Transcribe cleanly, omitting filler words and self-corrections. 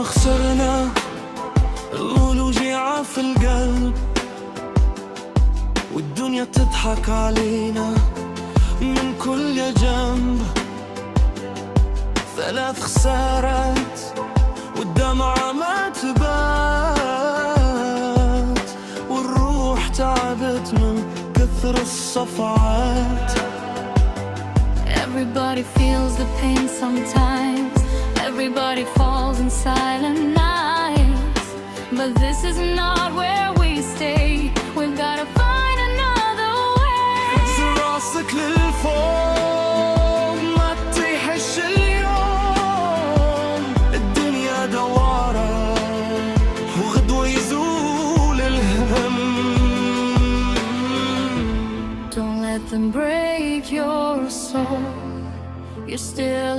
ما خسرنا الوجيعة في القلب، والدنيا تضحك علينا من كل جنب. 3 خسارات والدمعة ما تبات، والروح تعبت من كثر الصفعات. Everybody feels the pain sometimes. Everybody falls in silent nights. But this is not where we stay. We've gotta find another way. هز راسك للفوق ما تطيحش اليوم، الدنيا دوارة وغدوة يزول الهم. Don't let them break your soul. You're still